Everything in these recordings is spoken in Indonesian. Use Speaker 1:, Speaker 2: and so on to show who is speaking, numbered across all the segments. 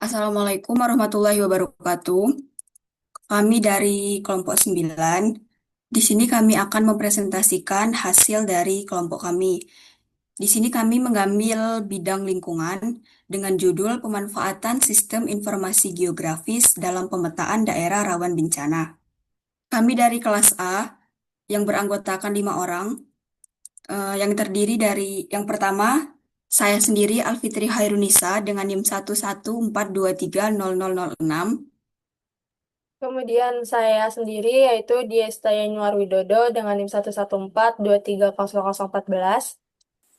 Speaker 1: Assalamualaikum warahmatullahi wabarakatuh. Kami dari kelompok 9. Di sini kami akan mempresentasikan hasil dari kelompok kami. Di sini kami mengambil bidang lingkungan dengan judul Pemanfaatan Sistem Informasi Geografis dalam Pemetaan Daerah Rawan Bencana. Kami dari kelas A yang beranggotakan 5 orang, yang terdiri dari yang pertama, saya sendiri Alfitri Hairunisa dengan NIM 114230006.
Speaker 2: Kemudian saya sendiri yaitu Diesta Yanuar Widodo dengan NIM 114230014.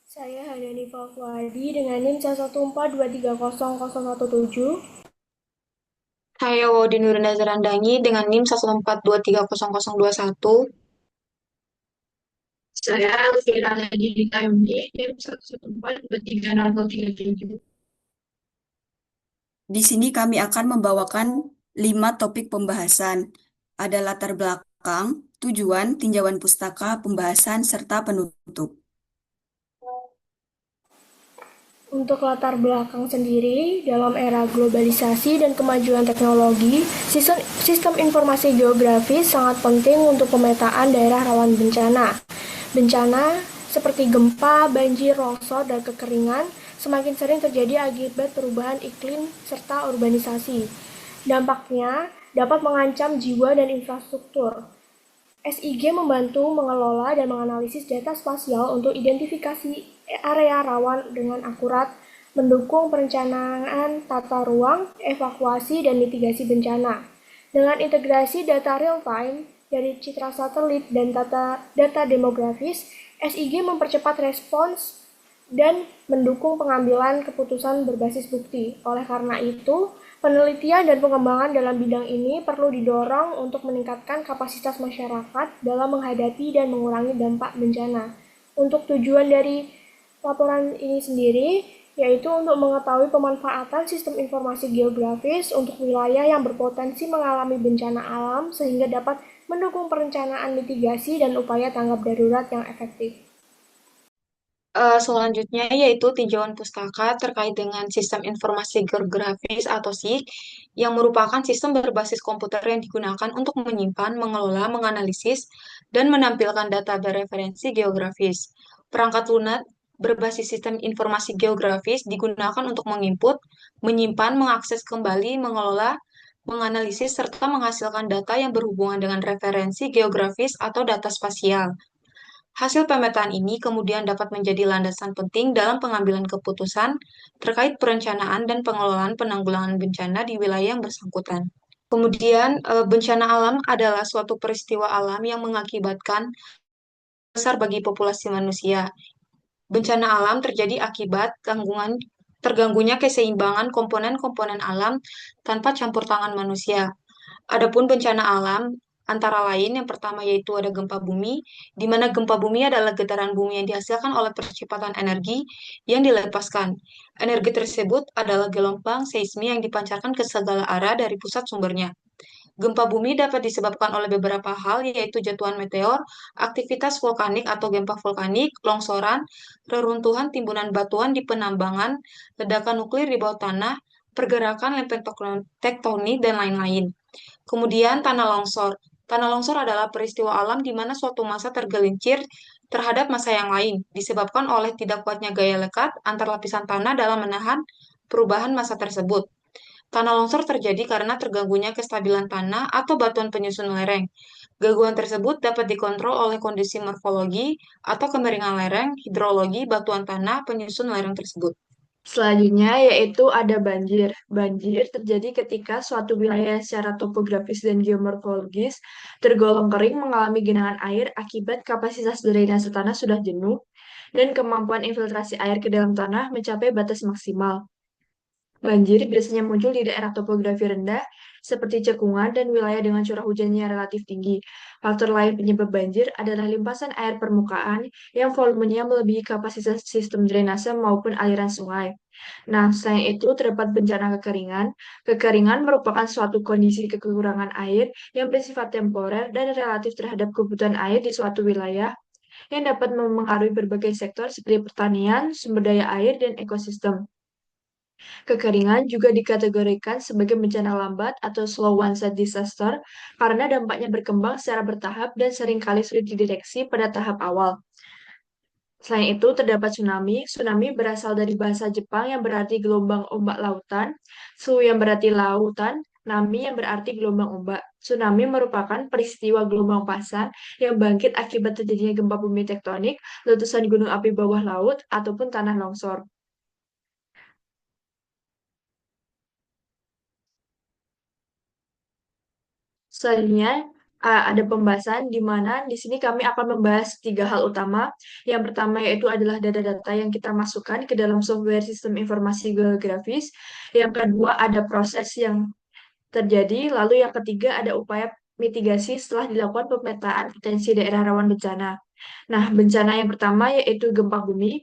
Speaker 3: Saya Hadani Falfuadi dengan NIM 114230017.
Speaker 4: Saya Waudy Nurina Zarandangi dengan NIM 114230021.
Speaker 5: Saya Elvira Lagi di KMD, NIM 114230037.
Speaker 1: Di sini kami akan membawakan 5 topik pembahasan. Ada latar belakang, tujuan, tinjauan pustaka, pembahasan, serta penutup.
Speaker 3: Untuk latar belakang sendiri, dalam era globalisasi dan kemajuan teknologi, sistem informasi geografis sangat penting untuk pemetaan daerah rawan bencana. Bencana seperti gempa, banjir, longsor, dan kekeringan semakin sering terjadi akibat perubahan iklim serta urbanisasi. Dampaknya dapat mengancam jiwa dan infrastruktur. SIG membantu mengelola dan menganalisis data spasial untuk identifikasi area rawan dengan akurat, mendukung perencanaan tata ruang, evakuasi, dan mitigasi bencana. Dengan integrasi data real-time dari citra satelit dan data demografis, SIG mempercepat respons dan mendukung pengambilan keputusan berbasis bukti. Oleh karena itu, penelitian dan pengembangan dalam bidang ini perlu didorong untuk meningkatkan kapasitas masyarakat dalam menghadapi dan mengurangi dampak bencana. Untuk tujuan dari laporan ini sendiri, yaitu untuk mengetahui pemanfaatan sistem informasi geografis untuk wilayah yang berpotensi mengalami bencana alam sehingga dapat mendukung perencanaan mitigasi dan upaya tanggap darurat yang efektif.
Speaker 4: Selanjutnya yaitu tinjauan pustaka terkait dengan Sistem Informasi Geografis atau SIG yang merupakan sistem berbasis komputer yang digunakan untuk menyimpan, mengelola, menganalisis, dan menampilkan data bereferensi geografis. Perangkat lunak berbasis sistem informasi geografis digunakan untuk menginput, menyimpan, mengakses kembali, mengelola, menganalisis, serta menghasilkan data yang berhubungan dengan referensi geografis atau data spasial. Hasil pemetaan ini kemudian dapat menjadi landasan penting dalam pengambilan keputusan terkait perencanaan dan pengelolaan penanggulangan bencana di wilayah yang bersangkutan. Kemudian, bencana alam adalah suatu peristiwa alam yang mengakibatkan besar bagi populasi manusia. Bencana alam terjadi akibat terganggunya keseimbangan komponen-komponen alam tanpa campur tangan manusia. Adapun bencana alam antara lain yang pertama yaitu ada gempa bumi, di mana gempa bumi adalah getaran bumi yang dihasilkan oleh percepatan energi yang dilepaskan. Energi tersebut adalah gelombang seismi yang dipancarkan ke segala arah dari pusat sumbernya. Gempa bumi dapat disebabkan oleh beberapa hal, yaitu jatuhan meteor, aktivitas vulkanik atau gempa vulkanik, longsoran, reruntuhan timbunan batuan di penambangan, ledakan nuklir di bawah tanah, pergerakan lempeng tektonik, dan lain-lain. Kemudian tanah longsor. Tanah longsor adalah peristiwa alam di mana suatu massa tergelincir terhadap massa yang lain, disebabkan oleh tidak kuatnya gaya lekat antar lapisan tanah dalam menahan perubahan massa tersebut. Tanah longsor terjadi karena terganggunya kestabilan tanah atau batuan penyusun lereng. Gangguan tersebut dapat dikontrol oleh kondisi morfologi atau kemiringan lereng, hidrologi, batuan tanah penyusun lereng tersebut.
Speaker 5: Selanjutnya yaitu ada banjir. Banjir terjadi ketika suatu wilayah secara topografis dan geomorfologis tergolong kering mengalami genangan air akibat kapasitas drainase tanah sudah jenuh dan kemampuan infiltrasi air ke dalam tanah mencapai batas maksimal. Banjir biasanya muncul di daerah topografi rendah seperti cekungan dan wilayah dengan curah hujannya relatif tinggi. Faktor lain penyebab banjir adalah limpasan air permukaan yang volumenya melebihi kapasitas sistem drainase maupun aliran sungai. Nah, selain itu terdapat bencana kekeringan. Kekeringan merupakan suatu kondisi kekurangan air yang bersifat temporer dan relatif terhadap kebutuhan air di suatu wilayah yang dapat mempengaruhi berbagai sektor seperti pertanian, sumber daya air, dan ekosistem. Kekeringan juga dikategorikan sebagai bencana lambat atau slow onset disaster karena dampaknya berkembang secara bertahap dan seringkali sulit dideteksi pada tahap awal. Selain itu, terdapat tsunami. Tsunami berasal dari bahasa Jepang yang berarti gelombang ombak lautan, su yang berarti lautan, nami yang berarti gelombang ombak. Tsunami merupakan peristiwa gelombang pasang yang bangkit akibat terjadinya gempa bumi tektonik, letusan gunung api bawah laut, ataupun tanah longsor. Selanjutnya, ada pembahasan di mana di sini kami akan membahas tiga hal utama. Yang pertama yaitu adalah data-data yang kita masukkan ke dalam software sistem informasi geografis. Yang kedua ada proses yang terjadi. Lalu yang ketiga ada upaya mitigasi setelah dilakukan pemetaan potensi daerah rawan bencana. Nah, bencana yang pertama yaitu gempa bumi.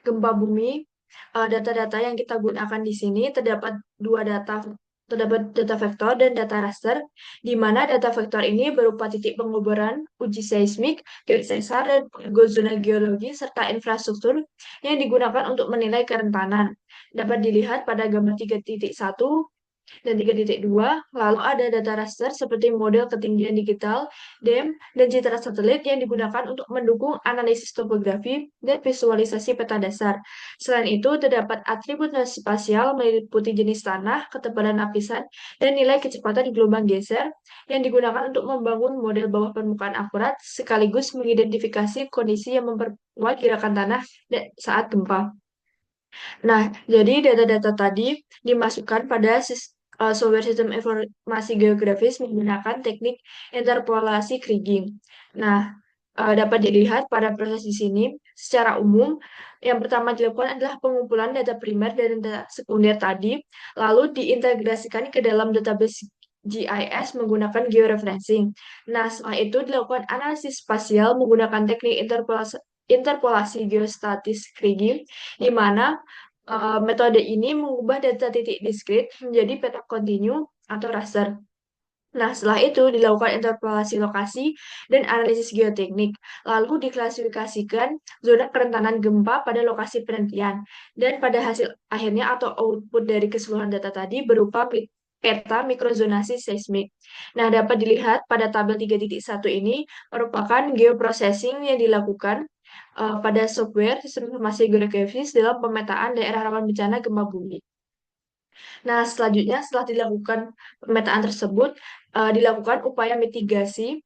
Speaker 5: Gempa bumi, data-data yang kita gunakan di sini terdapat data vektor dan data raster, di mana data vektor ini berupa titik penguburan, uji seismik, geosensor, dan zona geologi, serta infrastruktur yang digunakan untuk menilai kerentanan. Dapat dilihat pada gambar 3.1 dan 3.2, lalu ada data raster seperti model ketinggian digital, DEM, dan citra satelit yang digunakan untuk mendukung analisis topografi dan visualisasi peta dasar. Selain itu, terdapat atribut spasial meliputi jenis tanah, ketebalan lapisan, dan nilai kecepatan gelombang geser yang digunakan untuk membangun model bawah permukaan akurat sekaligus mengidentifikasi kondisi yang memperkuat gerakan tanah saat gempa. Nah, jadi data-data tadi dimasukkan pada software sistem informasi geografis menggunakan teknik interpolasi kriging. Nah, dapat dilihat pada proses di sini, secara umum, yang pertama dilakukan adalah pengumpulan data primer dan data sekunder tadi, lalu diintegrasikan ke dalam database GIS menggunakan georeferencing. Nah, setelah itu dilakukan analisis spasial menggunakan teknik interpolasi geostatis kriging, di mana metode ini mengubah data titik diskrit menjadi peta kontinu atau raster. Nah, setelah itu dilakukan interpolasi lokasi dan analisis geoteknik, lalu diklasifikasikan zona kerentanan gempa pada lokasi penelitian, dan pada hasil akhirnya atau output dari keseluruhan data tadi berupa peta mikrozonasi seismik. Nah, dapat dilihat pada tabel 3.1 ini merupakan geoprocessing yang dilakukan pada software sistem informasi geografis dalam pemetaan daerah rawan bencana gempa bumi. Nah, selanjutnya setelah dilakukan pemetaan tersebut, dilakukan upaya mitigasi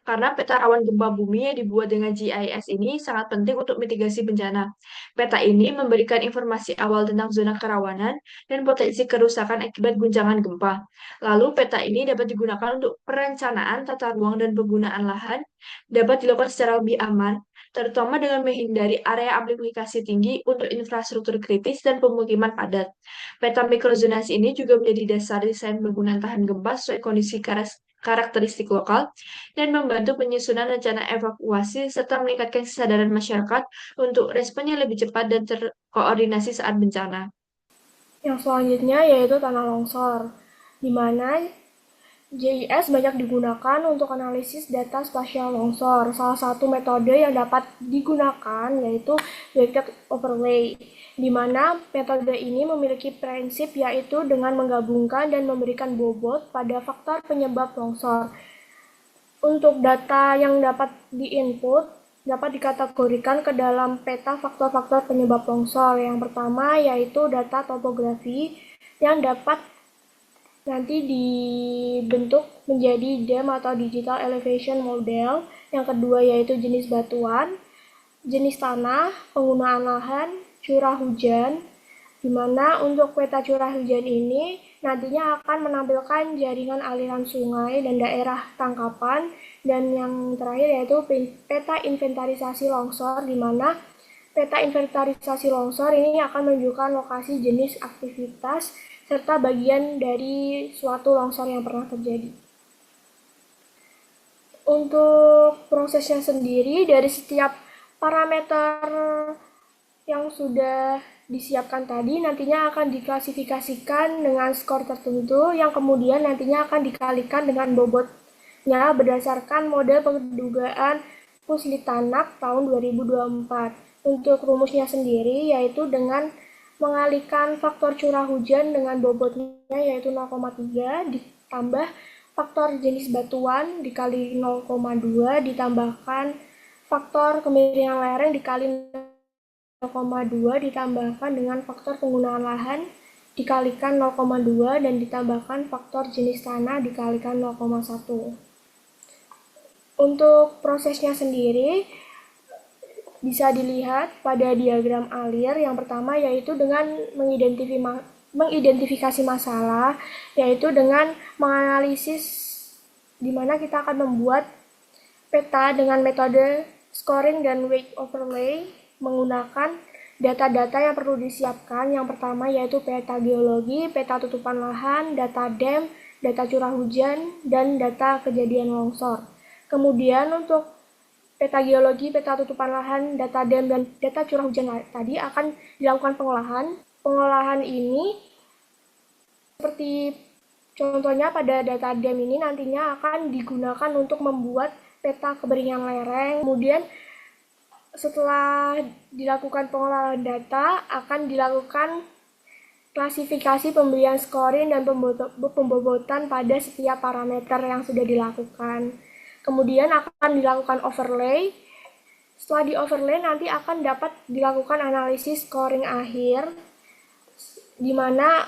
Speaker 5: karena peta rawan gempa bumi yang dibuat dengan GIS ini sangat penting untuk mitigasi bencana. Peta ini memberikan informasi awal tentang zona kerawanan dan potensi kerusakan akibat guncangan gempa. Lalu peta ini dapat digunakan untuk perencanaan tata ruang dan penggunaan lahan, dapat dilakukan secara lebih aman, terutama dengan menghindari area amplifikasi tinggi untuk infrastruktur kritis dan pemukiman padat. Peta mikrozonasi ini juga menjadi dasar desain bangunan tahan gempa sesuai kondisi karakteristik lokal dan membantu penyusunan rencana evakuasi serta meningkatkan kesadaran masyarakat untuk responnya lebih cepat dan terkoordinasi saat bencana.
Speaker 3: Yang selanjutnya yaitu tanah longsor, di mana GIS banyak digunakan untuk analisis data spasial longsor. Salah satu metode yang dapat digunakan yaitu vector overlay, di mana metode ini memiliki prinsip yaitu dengan menggabungkan dan memberikan bobot pada faktor penyebab longsor. Untuk data yang dapat diinput dapat dikategorikan ke dalam peta faktor-faktor penyebab longsor. Yang pertama yaitu data topografi yang dapat nanti dibentuk menjadi DEM atau Digital Elevation Model. Yang kedua yaitu jenis batuan, jenis tanah, penggunaan lahan, curah hujan, di mana untuk peta curah hujan ini nantinya akan menampilkan jaringan aliran sungai dan daerah tangkapan. Dan yang terakhir yaitu peta inventarisasi longsor, di mana peta inventarisasi longsor ini akan menunjukkan lokasi, jenis aktivitas, serta bagian dari suatu longsor yang pernah terjadi. Untuk prosesnya sendiri, dari setiap parameter yang sudah disiapkan tadi nantinya akan diklasifikasikan dengan skor tertentu yang kemudian nantinya akan dikalikan dengan bobotnya berdasarkan model pendugaan Puslitanak tahun 2024. Untuk rumusnya sendiri yaitu dengan mengalihkan faktor curah hujan dengan bobotnya yaitu 0,3 ditambah faktor jenis batuan dikali 0,2 ditambahkan faktor kemiringan lereng dikali 0,2 ditambahkan dengan faktor penggunaan lahan dikalikan 0,2 dan ditambahkan faktor jenis tanah dikalikan 0,1. Untuk prosesnya sendiri bisa dilihat pada diagram alir yang pertama yaitu dengan mengidentifikasi masalah, yaitu dengan menganalisis di mana kita akan membuat peta dengan metode scoring dan weight overlay menggunakan data-data yang perlu disiapkan. Yang pertama yaitu peta geologi, peta tutupan lahan, data dam, data curah hujan, dan data kejadian longsor. Kemudian untuk peta geologi, peta tutupan lahan, data dam, dan data curah hujan tadi akan dilakukan pengolahan. Pengolahan ini seperti contohnya pada data dam ini nantinya akan digunakan untuk membuat peta keberadaan lereng. Kemudian setelah dilakukan pengolahan data akan dilakukan klasifikasi pemberian scoring dan pembobotan pada setiap parameter yang sudah dilakukan. Kemudian akan dilakukan overlay. Setelah di overlay nanti akan dapat dilakukan analisis scoring akhir, di mana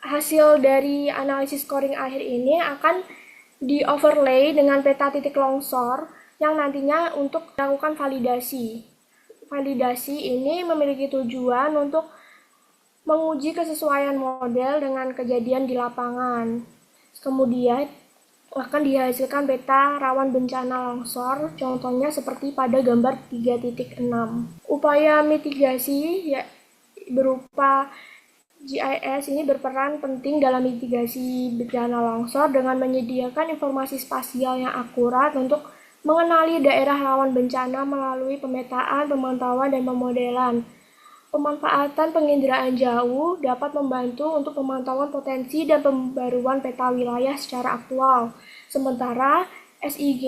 Speaker 3: hasil dari analisis scoring akhir ini akan di overlay dengan peta titik longsor yang nantinya untuk dilakukan validasi. Validasi ini memiliki tujuan untuk menguji kesesuaian model dengan kejadian di lapangan. Kemudian akan dihasilkan peta rawan bencana longsor, contohnya seperti pada gambar 3.6. Upaya mitigasi berupa GIS ini berperan penting dalam mitigasi bencana longsor dengan menyediakan informasi spasial yang akurat untuk mengenali daerah rawan bencana melalui pemetaan, pemantauan, dan pemodelan. Pemanfaatan penginderaan jauh dapat membantu untuk pemantauan potensi dan pembaruan peta wilayah secara aktual. Sementara SIG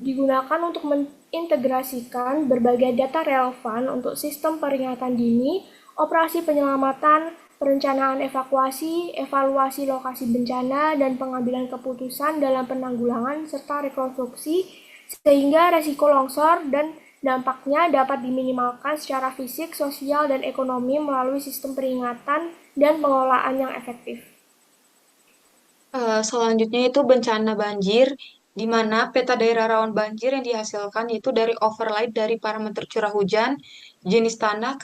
Speaker 3: digunakan untuk mengintegrasikan berbagai data relevan untuk sistem peringatan dini, operasi penyelamatan, perencanaan evakuasi, evaluasi lokasi bencana, dan pengambilan keputusan dalam penanggulangan serta rekonstruksi sehingga resiko longsor dan dampaknya dapat diminimalkan secara fisik, sosial, dan ekonomi melalui sistem peringatan dan pengelolaan yang efektif.
Speaker 4: Selanjutnya itu bencana banjir, di mana peta daerah rawan banjir yang dihasilkan yaitu dari overlay dari parameter curah hujan, jenis tanah,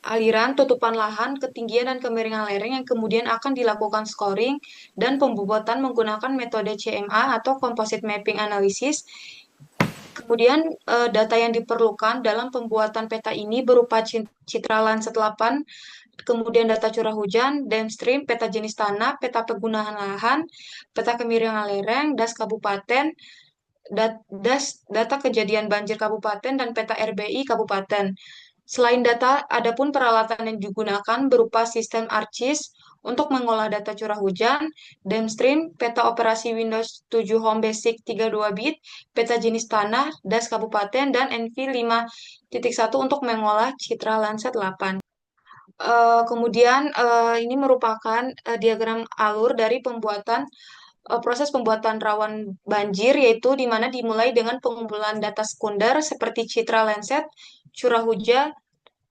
Speaker 4: aliran, tutupan lahan, ketinggian dan kemiringan lereng yang kemudian akan dilakukan scoring dan pembobotan menggunakan metode CMA atau Composite Mapping Analysis. Kemudian data yang diperlukan dalam pembuatan peta ini berupa citra Landsat 8, kemudian data curah hujan, downstream, peta jenis tanah, peta penggunaan lahan, peta kemiringan lereng, das kabupaten, data kejadian banjir kabupaten, dan peta RBI kabupaten. Selain data, adapun peralatan yang digunakan berupa sistem ArcGIS untuk mengolah data curah hujan, downstream, peta operasi Windows 7 Home Basic 32 bit, peta jenis tanah, das kabupaten, dan NV5.1 untuk mengolah citra Landsat 8. Kemudian ini merupakan diagram alur dari proses pembuatan rawan banjir, yaitu di mana dimulai dengan pengumpulan data sekunder seperti citra Landsat, curah hujan,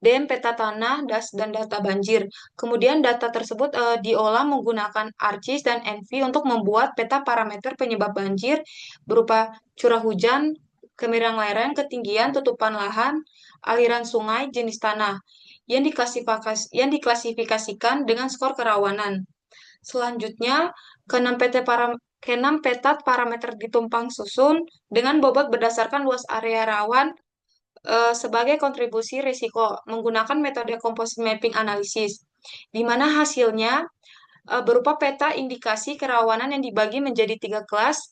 Speaker 4: dam, peta tanah, das, dan data banjir. Kemudian data tersebut diolah menggunakan ArcGIS dan NV untuk membuat peta parameter penyebab banjir berupa curah hujan, kemiringan lereng, ketinggian, tutupan lahan, aliran sungai, jenis tanah yang diklasifikasikan dengan skor kerawanan. Selanjutnya, keenam peta parameter ditumpang susun dengan bobot berdasarkan luas area rawan sebagai kontribusi risiko menggunakan metode composite mapping analysis, di mana hasilnya berupa peta indikasi kerawanan yang dibagi menjadi 3 kelas,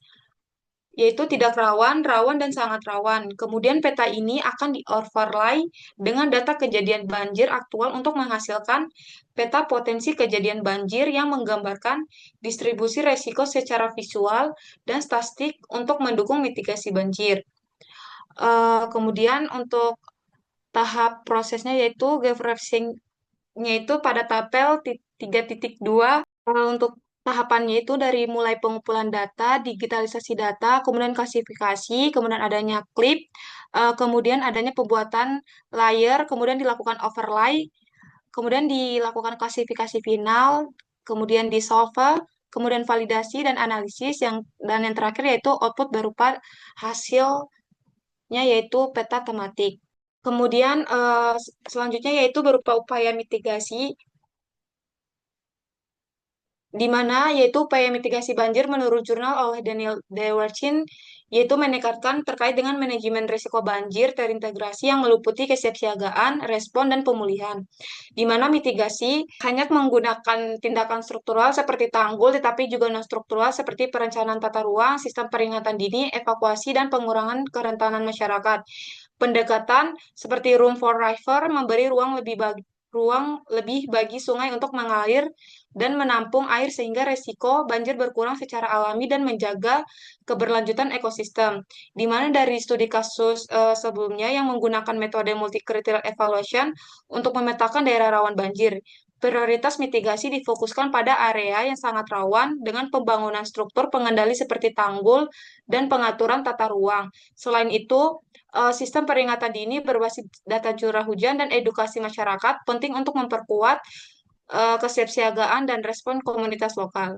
Speaker 4: yaitu tidak rawan, rawan, dan sangat rawan. Kemudian peta ini akan di-overlay dengan data kejadian banjir aktual untuk menghasilkan peta potensi kejadian banjir yang menggambarkan distribusi resiko secara visual dan statistik untuk mendukung mitigasi banjir. Kemudian untuk tahap prosesnya yaitu geofracing-nya itu pada tabel 3.2. Untuk tahapannya itu dari mulai pengumpulan data, digitalisasi data, kemudian klasifikasi, kemudian adanya clip, kemudian adanya pembuatan layer, kemudian dilakukan overlay, kemudian dilakukan klasifikasi final, kemudian di solver, kemudian validasi dan analisis dan yang terakhir yaitu output berupa hasilnya yaitu peta tematik. Kemudian selanjutnya yaitu berupa upaya mitigasi di mana yaitu upaya mitigasi banjir menurut jurnal oleh Daniel Dewarchin yaitu meningkatkan terkait dengan manajemen risiko banjir terintegrasi yang meliputi kesiapsiagaan, respon, dan pemulihan. Di mana mitigasi hanya menggunakan tindakan struktural seperti tanggul, tetapi juga non-struktural seperti perencanaan tata ruang, sistem peringatan dini, evakuasi, dan pengurangan kerentanan masyarakat. Pendekatan seperti room for river memberi ruang lebih bagi sungai untuk mengalir dan menampung air sehingga resiko banjir berkurang secara alami dan menjaga keberlanjutan ekosistem. Di mana dari studi kasus sebelumnya yang menggunakan metode multi-criteria evaluation untuk memetakan daerah rawan banjir. Prioritas mitigasi difokuskan pada area yang sangat rawan dengan pembangunan struktur pengendali seperti tanggul dan pengaturan tata ruang. Selain itu, sistem peringatan dini berbasis data curah hujan dan edukasi masyarakat penting untuk memperkuat kesiapsiagaan dan respon komunitas lokal.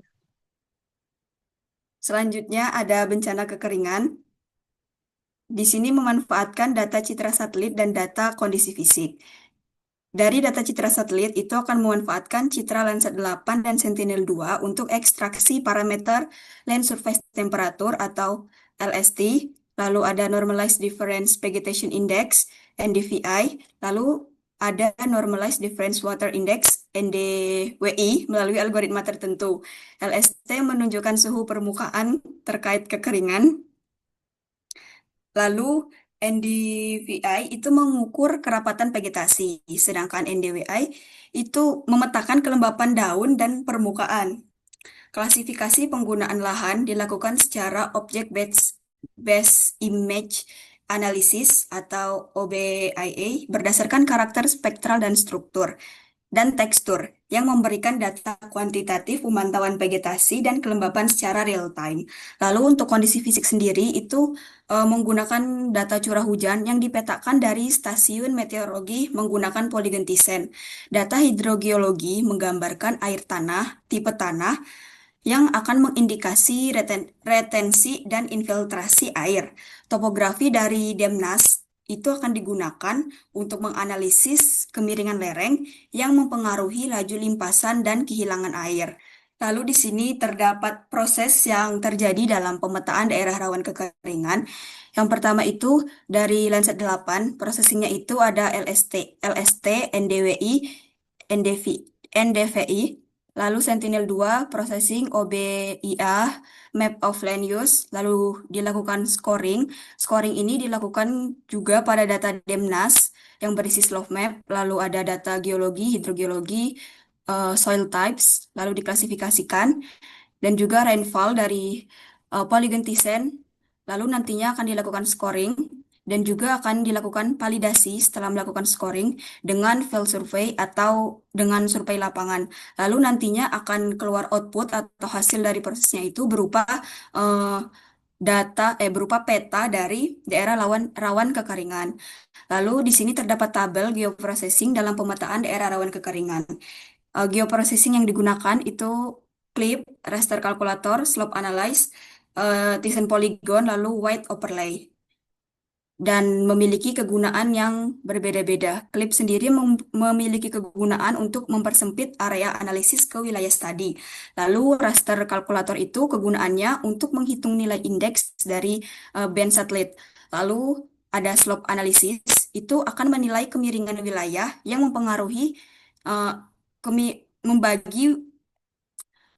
Speaker 1: Selanjutnya ada bencana kekeringan. Di sini memanfaatkan data citra satelit dan data kondisi fisik. Dari data citra satelit itu akan memanfaatkan citra Landsat 8 dan Sentinel-2 untuk ekstraksi parameter Land Surface Temperature atau LST, lalu ada Normalized Difference Vegetation Index, NDVI, lalu ada Normalized Difference Water Index, NDWI, melalui algoritma tertentu. LST menunjukkan suhu permukaan terkait kekeringan, lalu NDVI itu mengukur kerapatan vegetasi, sedangkan NDWI itu memetakan kelembapan daun dan permukaan. Klasifikasi penggunaan lahan dilakukan secara Object-Based Image Analysis atau OBIA berdasarkan karakter spektral dan struktur dan tekstur yang memberikan data kuantitatif pemantauan vegetasi dan kelembapan secara real time. Lalu untuk kondisi fisik sendiri itu menggunakan data curah hujan yang dipetakan dari stasiun meteorologi menggunakan polygon Thyssen. Data hidrogeologi menggambarkan air tanah, tipe tanah yang akan mengindikasi retensi dan infiltrasi air. Topografi dari Demnas itu akan digunakan untuk menganalisis kemiringan lereng yang mempengaruhi laju limpasan dan kehilangan air. Lalu di sini terdapat proses yang terjadi dalam pemetaan daerah rawan kekeringan. Yang pertama itu dari Landsat 8, prosesingnya itu ada LST, NDWI, NDVI, lalu Sentinel-2, processing OBIA, Map of Land Use, lalu dilakukan scoring. Scoring ini dilakukan juga pada data Demnas yang berisi slope map, lalu ada data geologi, hidrogeologi, soil types, lalu diklasifikasikan, dan juga rainfall dari polygon Thyssen, lalu nantinya akan dilakukan scoring, dan juga akan dilakukan validasi setelah melakukan scoring dengan field survey atau dengan survei lapangan. Lalu nantinya akan keluar output atau hasil dari prosesnya itu berupa berupa peta dari daerah rawan kekeringan. Lalu di sini terdapat tabel geoprocessing dalam pemetaan daerah rawan kekeringan. Geoprocessing yang digunakan itu clip, raster calculator, slope analyze, Thyssen polygon, lalu white overlay. Dan memiliki kegunaan yang berbeda-beda. Clip sendiri memiliki kegunaan untuk mempersempit area analisis ke wilayah studi. Lalu raster kalkulator itu kegunaannya untuk menghitung nilai indeks dari band satelit. Lalu ada slope analysis, itu akan menilai kemiringan wilayah yang mempengaruhi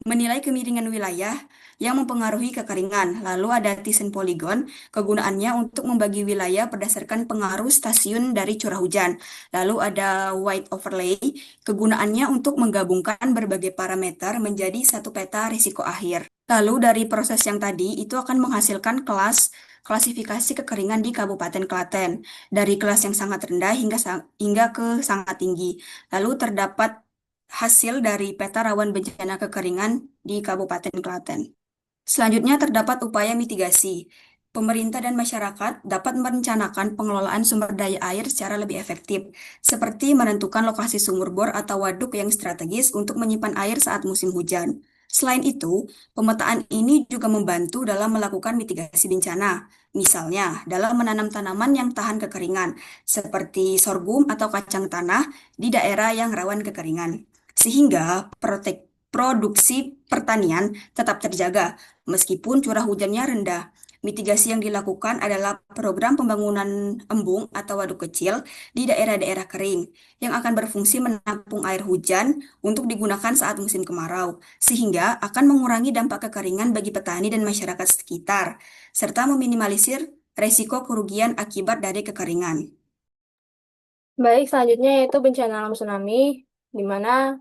Speaker 1: menilai kemiringan wilayah yang mempengaruhi kekeringan. Lalu ada Thyssen polygon, kegunaannya untuk membagi wilayah berdasarkan pengaruh stasiun dari curah hujan. Lalu ada white overlay, kegunaannya untuk menggabungkan berbagai parameter menjadi satu peta risiko akhir. Lalu dari proses yang tadi itu akan menghasilkan kelas klasifikasi kekeringan di Kabupaten Klaten, dari kelas yang sangat rendah hingga ke sangat tinggi. Lalu terdapat hasil dari peta rawan bencana kekeringan di Kabupaten Klaten. Selanjutnya terdapat upaya mitigasi. Pemerintah dan masyarakat dapat merencanakan pengelolaan sumber daya air secara lebih efektif, seperti menentukan lokasi sumur bor atau waduk yang strategis untuk menyimpan air saat musim hujan. Selain itu, pemetaan ini juga membantu dalam melakukan mitigasi bencana, misalnya dalam menanam tanaman yang tahan kekeringan, seperti sorghum atau kacang tanah di daerah yang rawan kekeringan, sehingga produksi pertanian tetap terjaga meskipun curah hujannya rendah. Mitigasi yang dilakukan adalah program pembangunan embung atau waduk kecil di daerah-daerah kering yang akan berfungsi menampung air hujan untuk digunakan saat musim kemarau, sehingga akan mengurangi dampak kekeringan bagi petani dan masyarakat sekitar, serta meminimalisir resiko kerugian akibat dari kekeringan.
Speaker 2: Baik, selanjutnya yaitu bencana alam tsunami, di mana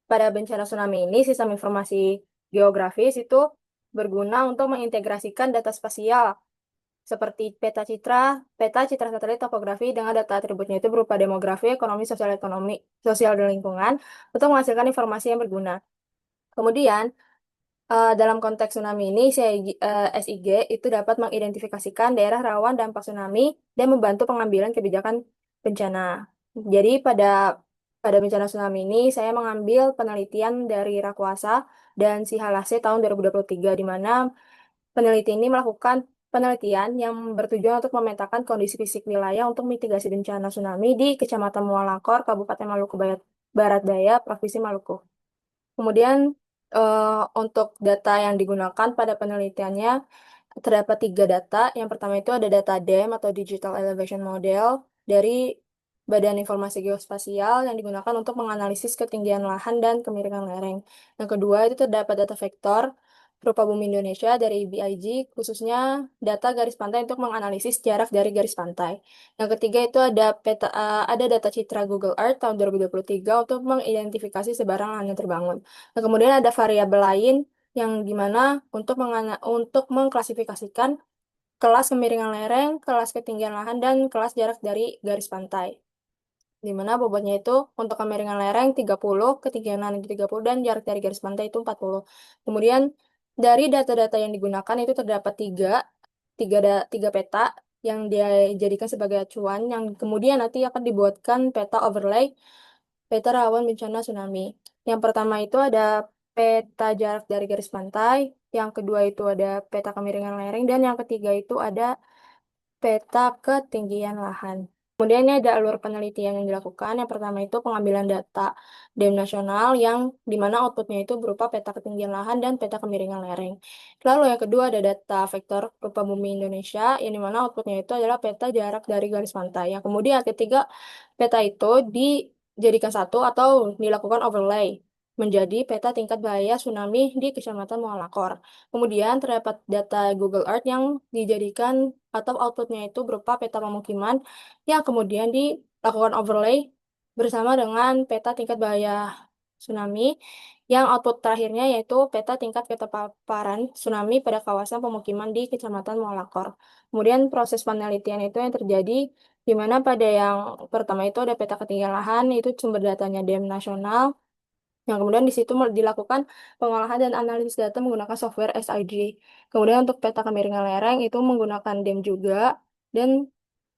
Speaker 2: pada bencana tsunami ini sistem informasi geografis itu berguna untuk mengintegrasikan data spasial seperti peta citra satelit topografi dengan data atributnya itu berupa demografi, ekonomi, sosial dan lingkungan untuk menghasilkan informasi yang berguna. Kemudian, dalam konteks tsunami ini, SIG itu dapat mengidentifikasikan daerah rawan dampak tsunami dan membantu pengambilan kebijakan bencana. Jadi pada bencana tsunami ini, saya mengambil penelitian dari Rakwasa dan Sihalase tahun 2023, di mana peneliti ini melakukan penelitian yang bertujuan untuk memetakan kondisi fisik wilayah untuk mitigasi bencana tsunami di Kecamatan Mualakor, Kabupaten Maluku Barat Daya, Provinsi Maluku. Kemudian untuk data yang digunakan pada penelitiannya terdapat 3 data. Yang pertama itu ada data DEM atau Digital Elevation Model dari Badan Informasi Geospasial yang digunakan untuk menganalisis ketinggian lahan dan kemiringan lereng. Yang kedua itu terdapat data vektor berupa bumi Indonesia dari BIG, khususnya data garis pantai untuk menganalisis jarak dari garis pantai. Yang ketiga itu ada data citra Google Earth tahun 2023 untuk mengidentifikasi sebaran lahan yang terbangun. Nah, kemudian ada variabel lain yang dimana untuk mengklasifikasikan kelas kemiringan lereng, kelas ketinggian lahan, dan kelas jarak dari garis pantai. Di mana bobotnya itu untuk kemiringan lereng 30, ketinggian lahan itu 30, dan jarak dari garis pantai itu 40. Kemudian dari data-data yang digunakan itu terdapat tiga peta yang dia jadikan sebagai acuan, yang kemudian nanti akan dibuatkan peta overlay, peta rawan bencana tsunami. Yang pertama itu ada peta jarak dari garis pantai, yang kedua itu ada peta kemiringan lereng, dan yang ketiga itu ada peta ketinggian lahan. Kemudian ini ada alur penelitian yang dilakukan. Yang pertama itu pengambilan data DEM nasional yang dimana outputnya itu berupa peta ketinggian lahan dan peta kemiringan lereng. Lalu yang kedua ada data vektor berupa bumi Indonesia yang dimana outputnya itu adalah peta jarak dari garis pantai. Yang kemudian ketiga peta itu dijadikan satu atau dilakukan overlay menjadi peta tingkat bahaya tsunami di Kecamatan Mualakor. Kemudian terdapat data Google Earth yang dijadikan atau outputnya itu berupa peta pemukiman yang kemudian dilakukan overlay bersama dengan peta tingkat bahaya tsunami yang output terakhirnya yaitu peta tingkat keterpaparan tsunami pada kawasan pemukiman di Kecamatan Mualakor. Kemudian proses penelitian itu yang terjadi di mana pada yang pertama itu ada peta ketinggian lahan, itu sumber datanya DEM nasional, yang kemudian di situ dilakukan pengolahan dan analisis data menggunakan software SIG. Kemudian untuk peta kemiringan lereng itu menggunakan DEM juga dan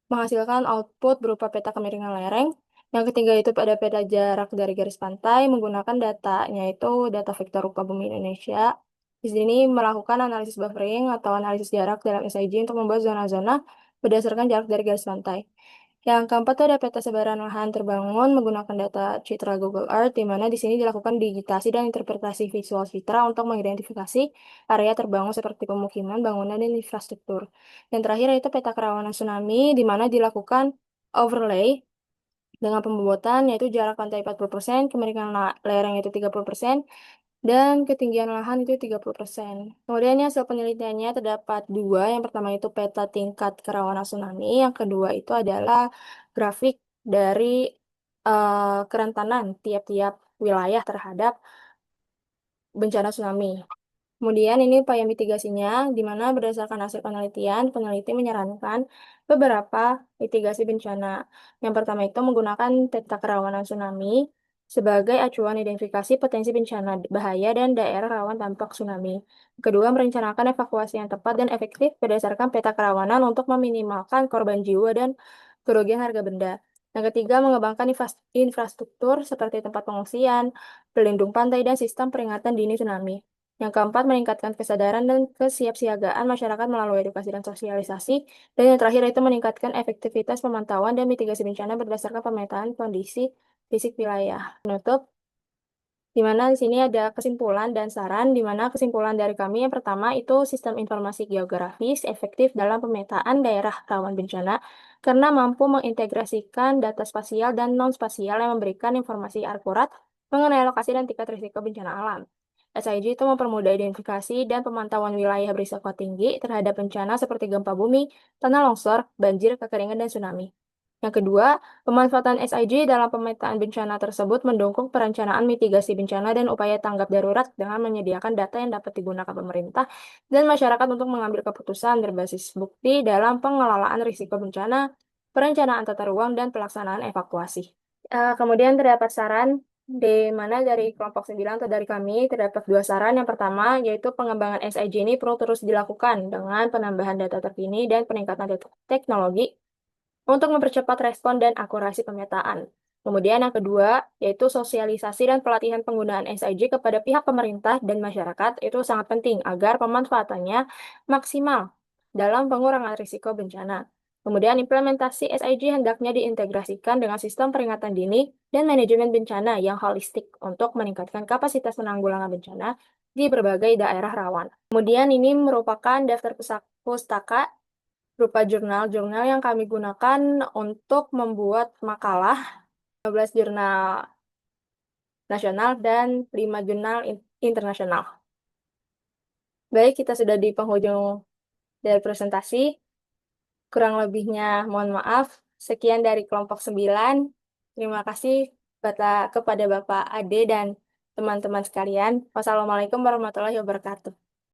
Speaker 2: menghasilkan output berupa peta kemiringan lereng. Yang ketiga itu pada peta jarak dari garis pantai menggunakan datanya itu data vektor rupa bumi Indonesia. Di sini melakukan analisis buffering atau analisis jarak dalam SIG untuk membuat zona-zona berdasarkan jarak dari garis pantai. Yang keempat itu ada peta sebaran lahan terbangun menggunakan data citra Google Earth, di mana di sini dilakukan digitasi dan interpretasi visual citra untuk mengidentifikasi area terbangun seperti pemukiman, bangunan, dan infrastruktur. Yang terakhir itu peta kerawanan tsunami, di mana dilakukan overlay dengan pembobotan yaitu jarak pantai 40%, kemiringan lereng itu 30%, dan ketinggian lahan itu 30%. Kemudian hasil penelitiannya terdapat dua. Yang pertama itu peta tingkat kerawanan tsunami. Yang kedua itu adalah grafik dari kerentanan tiap-tiap wilayah terhadap bencana tsunami. Kemudian ini upaya mitigasinya, di mana berdasarkan hasil penelitian, peneliti menyarankan beberapa mitigasi bencana. Yang pertama itu menggunakan peta kerawanan tsunami sebagai acuan identifikasi potensi bencana bahaya dan daerah rawan dampak tsunami. Kedua, merencanakan evakuasi yang tepat dan efektif berdasarkan peta kerawanan untuk meminimalkan korban jiwa dan kerugian harga benda. Yang ketiga, mengembangkan infrastruktur seperti tempat pengungsian, pelindung pantai, dan sistem peringatan dini tsunami. Yang keempat, meningkatkan kesadaran dan kesiapsiagaan masyarakat melalui edukasi dan sosialisasi. Dan yang terakhir itu meningkatkan efektivitas pemantauan dan mitigasi bencana berdasarkan pemetaan kondisi fisik wilayah. Penutup, di mana di sini ada kesimpulan dan saran, di mana kesimpulan dari kami yang pertama itu sistem informasi geografis efektif dalam pemetaan daerah rawan bencana karena mampu mengintegrasikan data spasial dan non-spasial yang memberikan informasi akurat mengenai lokasi dan tingkat risiko bencana alam. SIG itu mempermudah identifikasi dan pemantauan wilayah berisiko tinggi terhadap bencana seperti gempa bumi, tanah longsor, banjir, kekeringan, dan tsunami. Yang kedua, pemanfaatan SIG dalam pemetaan bencana tersebut mendukung perencanaan mitigasi bencana dan upaya tanggap darurat dengan menyediakan data yang dapat digunakan pemerintah dan masyarakat untuk mengambil keputusan berbasis bukti dalam pengelolaan risiko bencana, perencanaan tata ruang, dan pelaksanaan evakuasi. Kemudian terdapat saran di mana dari kelompok 9 atau dari kami terdapat dua saran. Yang pertama yaitu pengembangan SIG ini perlu terus dilakukan dengan penambahan data terkini dan peningkatan teknologi untuk mempercepat respon dan akurasi pemetaan. Kemudian yang kedua, yaitu sosialisasi dan pelatihan penggunaan SIG kepada pihak pemerintah dan masyarakat itu sangat penting agar pemanfaatannya maksimal dalam pengurangan risiko bencana. Kemudian implementasi SIG hendaknya diintegrasikan dengan sistem peringatan dini dan manajemen bencana yang holistik untuk meningkatkan kapasitas penanggulangan bencana di berbagai daerah rawan. Kemudian ini merupakan daftar pustaka berupa jurnal-jurnal yang kami gunakan untuk membuat makalah, 15 jurnal nasional dan 5 jurnal internasional. Baik, kita sudah di penghujung dari presentasi. Kurang lebihnya mohon maaf. Sekian dari kelompok 9. Terima kasih kepada Bapak Ade dan teman-teman sekalian. Wassalamualaikum warahmatullahi wabarakatuh.